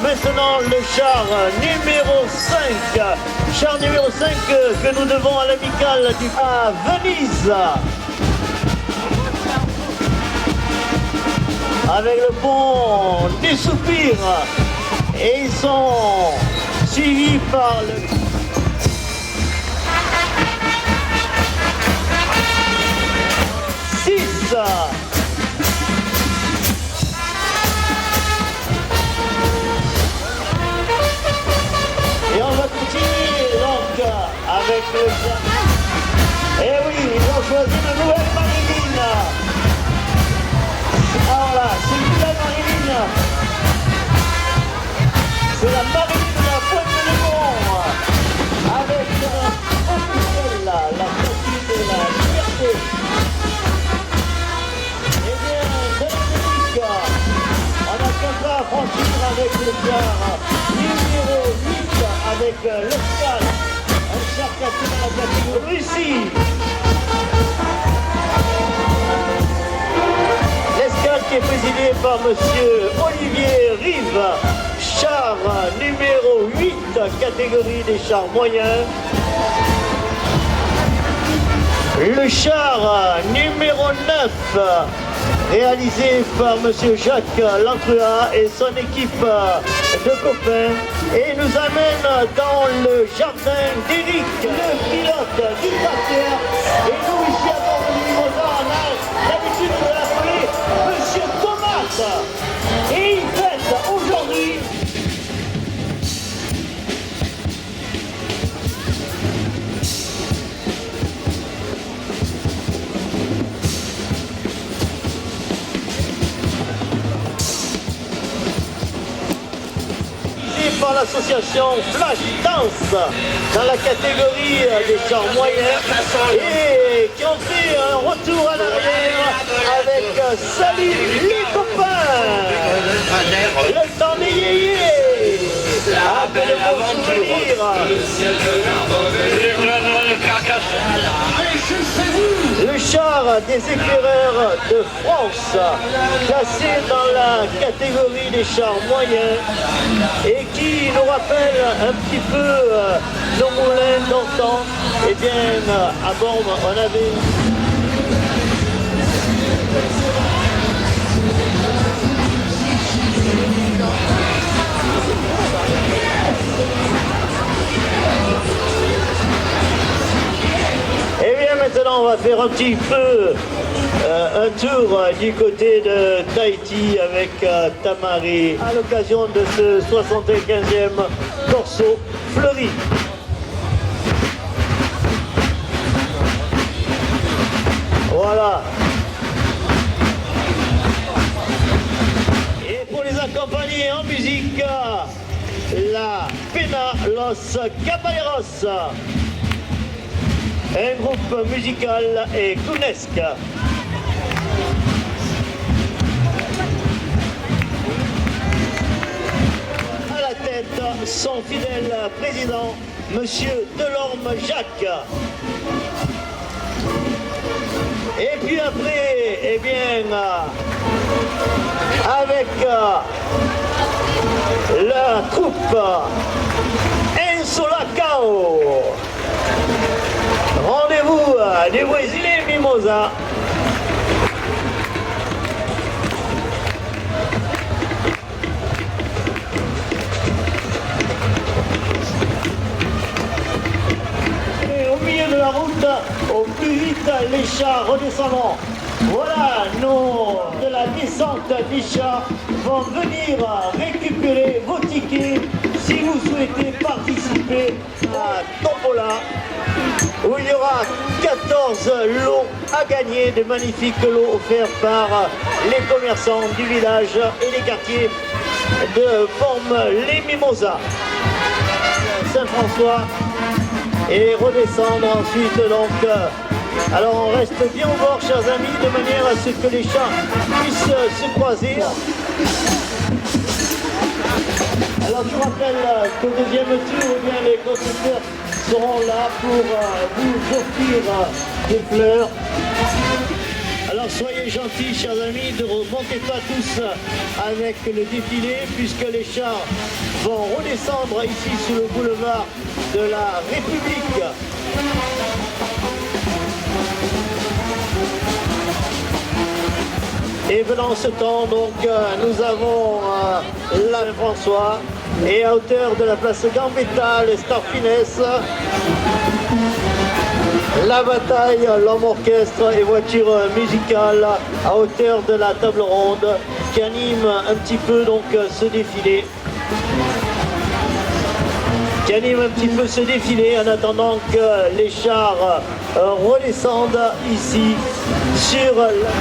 maintenant le char numéro 5. Char numéro 5 que nous devons à l'amicale à Venise. Avec le pont des soupirs. Et ils sont suivis par le... Et on va continuer donc avec le... Et oui, ils ont choisi une nouvelle Marilyn. Alors là, c'est une nouvelle Marilyn. C'est la Marilyn de la Pointe de Léon. Avec officiel, la statue de la liberté. Eh bien, c'est la musique. On a qu'à pas franchir avec le char numéro 8 avec l'Escale. Un char cassé dans la catégorie Russie. L'escale qui est présidée par monsieur Olivier Rive. Char numéro 8, catégorie des chars moyens. Le char numéro 9, réalisé par monsieur Jacques Lantrua et son équipe de copains, et nous amène dans le jardin d'Éric, le pilote du tracteur. Et nous, ici à bord du Mimosa, on a l'habitude de l'appeler monsieur Thomas. Et il fête aujourd'hui par l'association Flash Dance dans la catégorie des chars moyens et qui ont fait un retour à l'arrière avec Salut les copains, le temps des yéyés, avec le bon souvenir. Le char des éclaireurs de France, classé dans la catégorie des chars moyens et qui nous rappelle un petit peu nos moulins d'antan. Eh bien, à bord, on avait... Et bien maintenant on va faire un petit peu un tour du côté de Tahiti avec Tamari à l'occasion de ce 75e Corso Fleuri. Voilà. Et pour les accompagner en musique, la Pena Los Caballeros. Un groupe musical et clownesque. À la tête, son fidèle président, monsieur Delorme Jacques. Et puis après, eh bien, avec la troupe Insolacao. Rendez-vous des Brésilais Mimosa. Et au milieu de la route, au plus vite, les chars redescendront. Voilà, nos de la descente des chars vont venir récupérer vos tickets si vous souhaitez participer à Tombola, où il y aura 14 lots à gagner, de magnifiques lots offerts par les commerçants du village et les quartiers de Formes-les-Mimosas, Saint-François, et redescendre ensuite donc. Alors on reste bien au bord, chers amis, de manière à ce que les chars puissent se croiser. Alors je vous rappelle qu'au deuxième tour, eh bien, les constructeurs seront là pour vous offrir des fleurs. Alors Alors soyez gentils, chers amis, ne remontez pas tous avec le défilé, puisque les chars vont redescendre ici sous le boulevard de la République. Et pendant ce temps, donc, nous avons la François, et à hauteur de la place Gambetta, les Star Finesse, la bataille, l'homme orchestre et voiture musicale à hauteur de la table ronde qui anime un petit peu donc ce défilé. Qui anime un petit peu ce défilé en attendant que les chars redescendent ici sur la...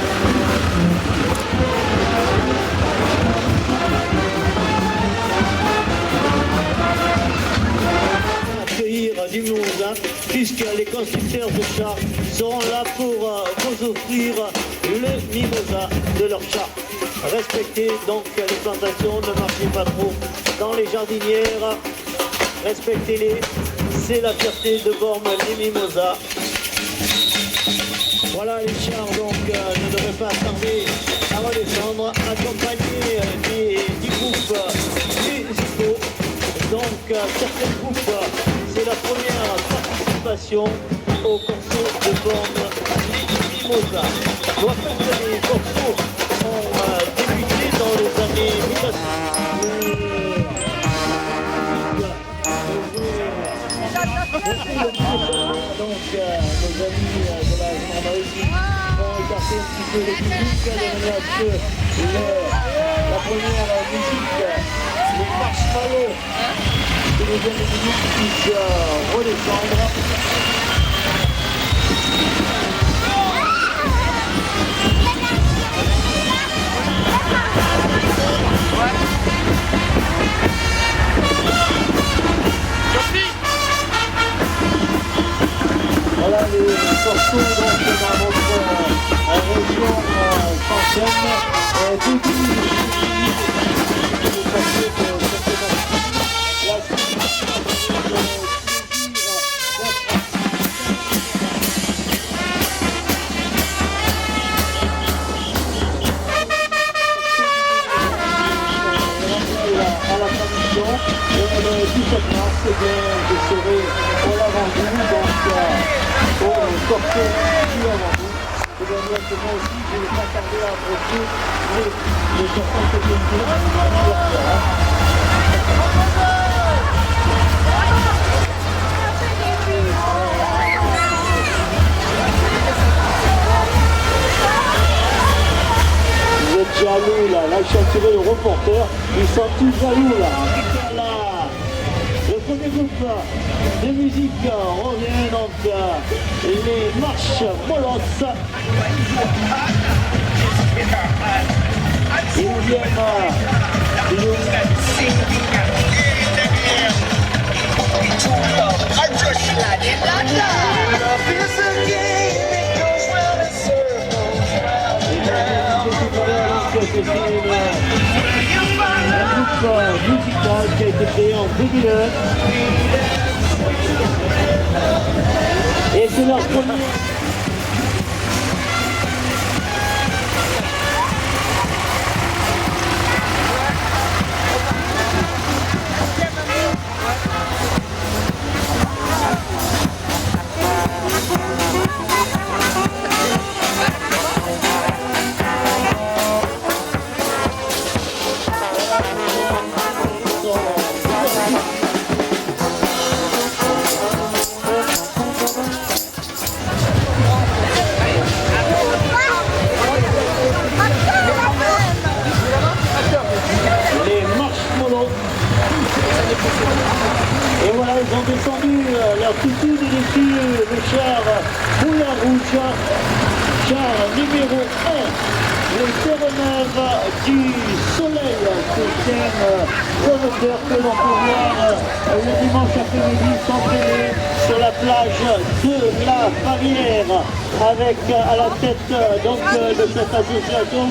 du monde, puisque les constructeurs de chars seront là pour vous offrir le mimosa de leurs chars. Respectez donc les plantations, ne marchez pas trop dans les jardinières, respectez-les, c'est la fierté de Bormes, les mimosas. Voilà, les chars donc ne devraient pas tarder à redescendre, accompagnés des groupes musicaux. Donc certains groupes, c'est la première participation au concours de Bormes Mimosa. Soit les concours ont débuté dans les années 1900. Donc nos amis de la gendarmerie vont écarter un petit peu les publics de manière à ce que la première musique, les marshmallows, que les jeunes publics puissent redescendre. Voilà les morceaux donc dans notre région française. Tout c'est bien, je serai au l'avant-goût, donc au corteau du avant-goût. Et bien moi aussi, je ne vais pas tarder à approcher les chansons que je Vous êtes jaloux là, je suis entouré de reporters, ils sont tous jaloux là. Le premier groupe de musique revient donc les marches molosses. Ils viennent un groupe musical qui a été créé en 2001 et c'est leur premier. Et voilà, ils ont descendu leur toutou de dessus, le char Moulin Rouge, char numéro 1, les Terre-Neuve du Soleil, c'est un auteur que l'on peut voir le dimanche après-midi s'entraîner sur la plage de la Favillère, avec à la tête donc de cette association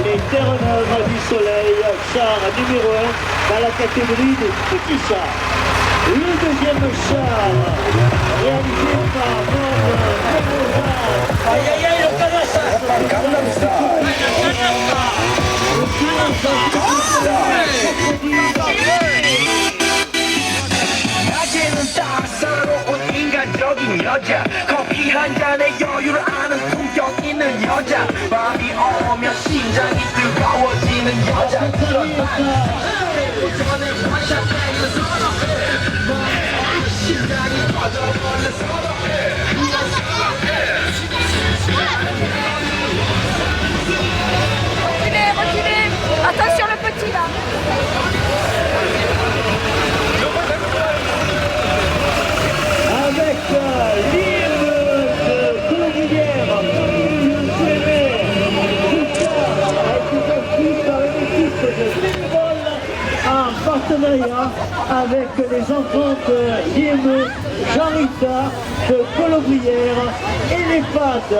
les Terre-Neuve du Soleil, char numéro 1 dans la catégorie des petits chars. Le deuxième char, réalisé par Bob. Aïe aïe aïe, le canard. 낮에는 따사로운 인간적인 여자 커피 한 잔에 여유를 아는 품격 있는 여자 밤이 오면 심장이 뜨거워지는 여자 그런 전에 반샷 때리는 선어해 심장이 터져버리는 선어해 Reculez, attention le petit là. Avec l'hymne de Colombière, en partenariat avec les enfants de l'hymne Jean-Rita de Colombière et les pads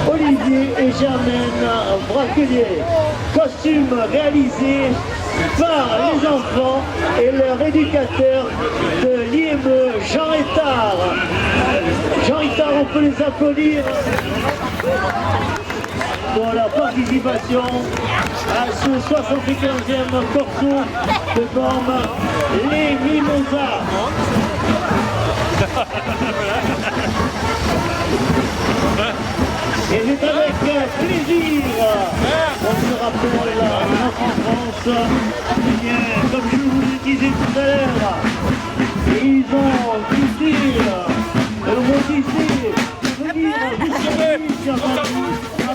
Olivier et Germaine Braquelier. Costume réalisé par les enfants et leur éducateur de l'IME Jean Ettard. Jean Ettard, on peut les applaudir pour la participation à ce 75e corso de Bormes, les Mimosas. Et c'est avec plaisir qu'on se rappelle notre enfance. Eh bien, comme je vous le disais tout à l'heure, ils ont quitté le Montissé, venir jusqu'à ici, à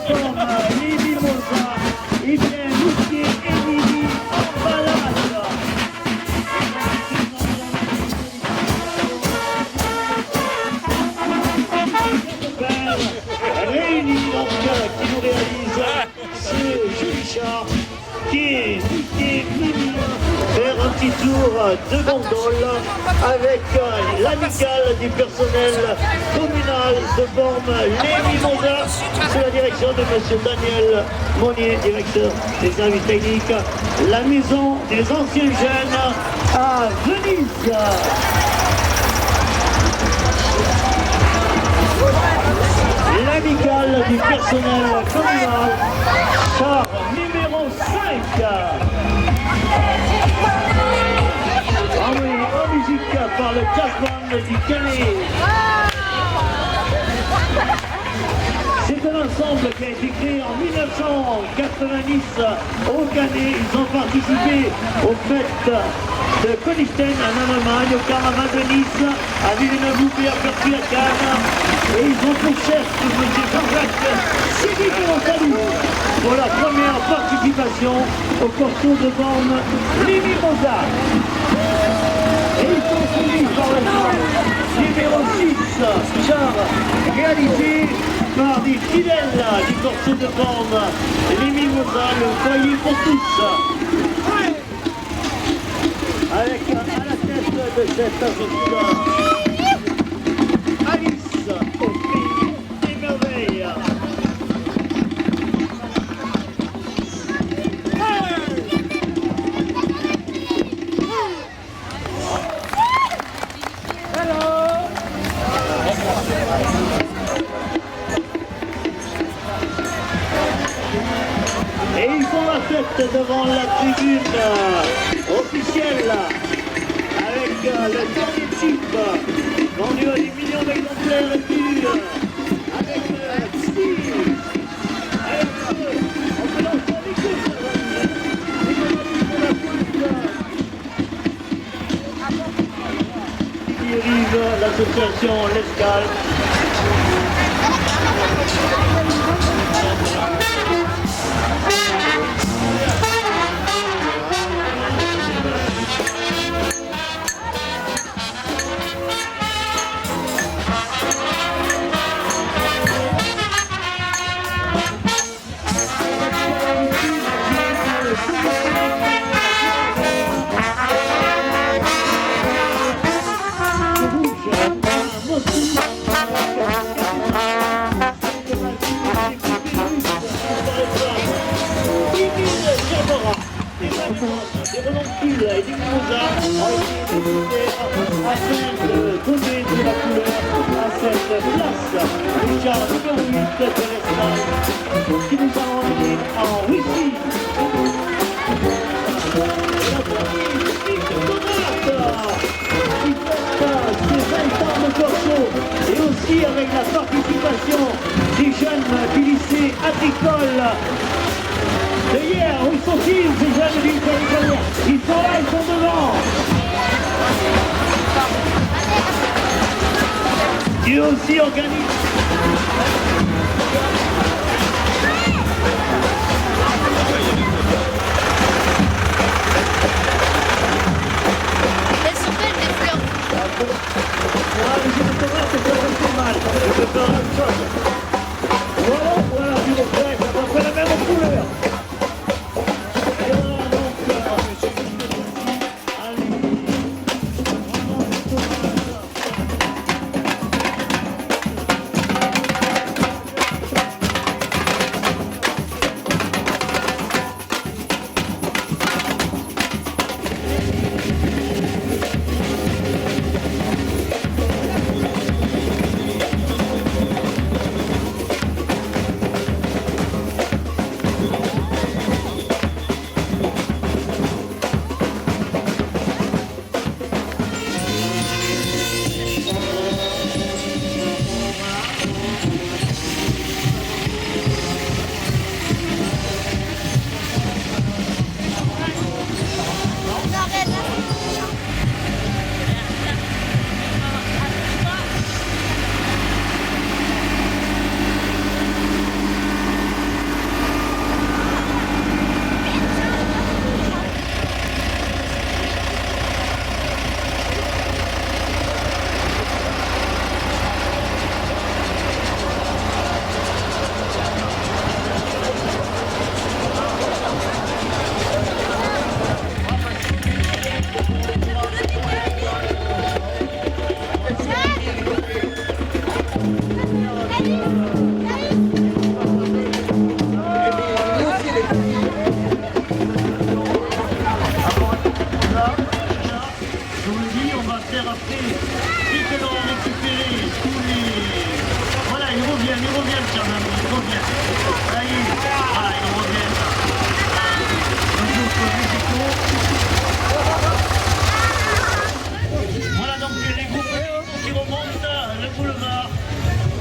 Bormes, les Mimosas, et bien, Lucier et Mimi en balade. Réunis donc qui nous réalise ce joli char qui est Mimi faire un petit tour de gondole avec l'amicale du personnel communal de Bormes, les Mimosas, sous la direction de M. Daniel Monnier, directeur des services techniques, la maison des anciens jeunes à Venise. L'amicale du personnel communal, char numéro 5. En musique par le jazz band du Calais. C'est un ensemble qui a été créé en 1990 au Canet. Ils ont participé aux fêtes de Königstein en Allemagne, au carnaval de Nice, à Villeneuve-Loubet, à Pertuis, à Cannes. Et ils ont pour chef M. Jean-Jacques Sidi pour la première participation au corso de Bormes, les Mimosas. Et ils sont suivis par le numéro 6, char réalisé par des fidèles du corso de Bormes, les Mimosas, le foyer pour tous. Avec à la tête de cette association Alice au pays des merveilles. Et ils font la fête devant la tribune officielle avec le dernier type vendu à des millions d'exemplaires et puis avec Psy, avec on peut lancer les coups qui dirige l'association L'Escale. Rouge, Lille et du Mimosa ont été décidés afin de donner de la couleur à cette place. Déjà numéro 8 de l'Espagne qui nous a emmenés en Russie. Et notre ami Nick Donat qui fête ses 20 ans de corso et aussi avec la participation des jeunes du lycée agricole. De hier, où sont-ils ces jeunes du lycée agricole? Ils sont là, ils sont devant. Qui aussi organise. Elles sont belles les fleurs. Voilà, les jeux de Thomas, c'est pas mal. Je peux faire la même chose. Voilà, tu le fais, ça va faire la même couleur. Et voilà donc, allez. On arrête là. Je vous le dis, on va faire après, dès que l'on a récupéré tous les... Voilà, ils reviennent, quand même, ils reviennent. Ça y est, voilà, ils reviennent. Un groupe musicaux. Voilà donc les groupes musicaux qui remontent le boulevard.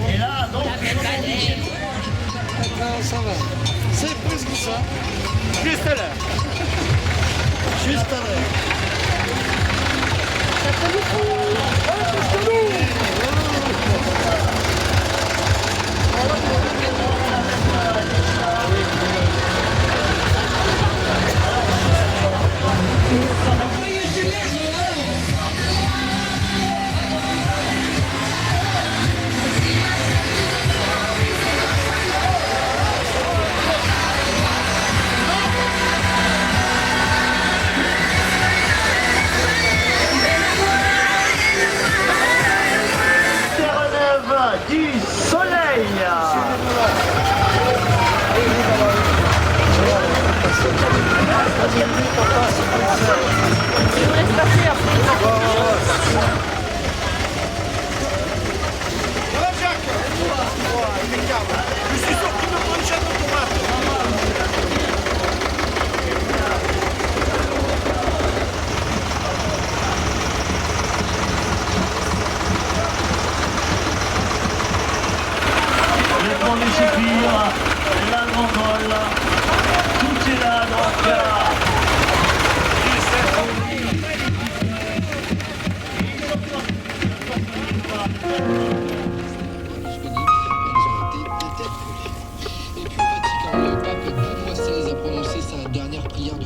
Et là, donc, Ça va. C'est presque ça. juste là. Juste à l'heure. Terre-Neuve du soleil. Je vous laisse passer après. Voilà Jacques. Impeccable. Je suis sûr qu'il me prend une chaîne de tomate. Les ponts de Chipire, la gondole, tout est là donc. Et puis au Vatican, le pape Benoît XVI a prononcé sa dernière prière de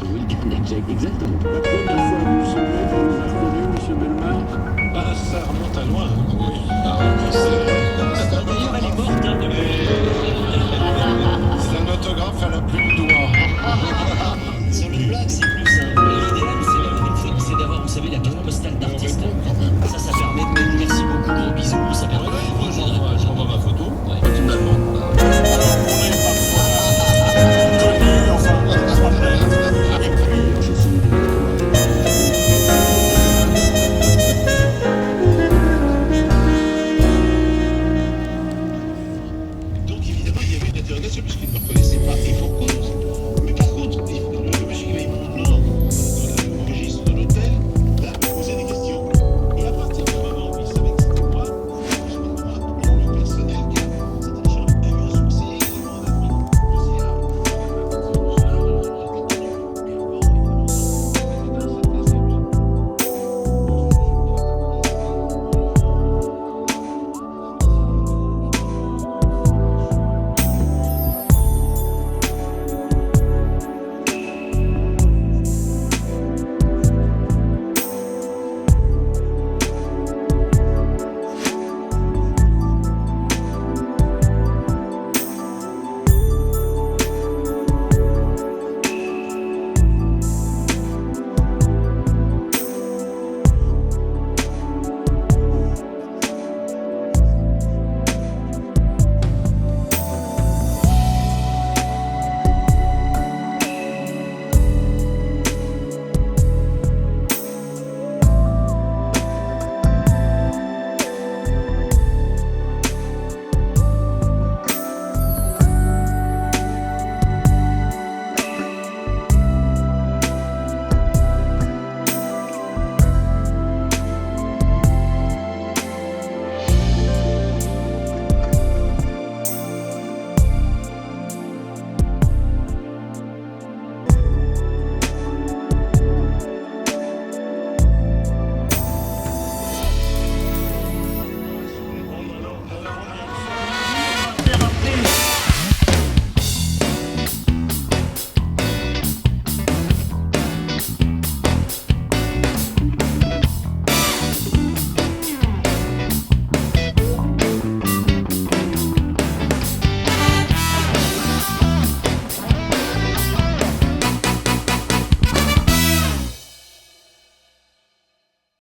Exactement. La première fois que M. Maître nous a reconnu, M. Bellemare. Ah, ça remonte à loin. Oui. D'ailleurs, elle est morte hein, depuis. C'est un autographe à la plume doigt. Sur le blog, c'est plus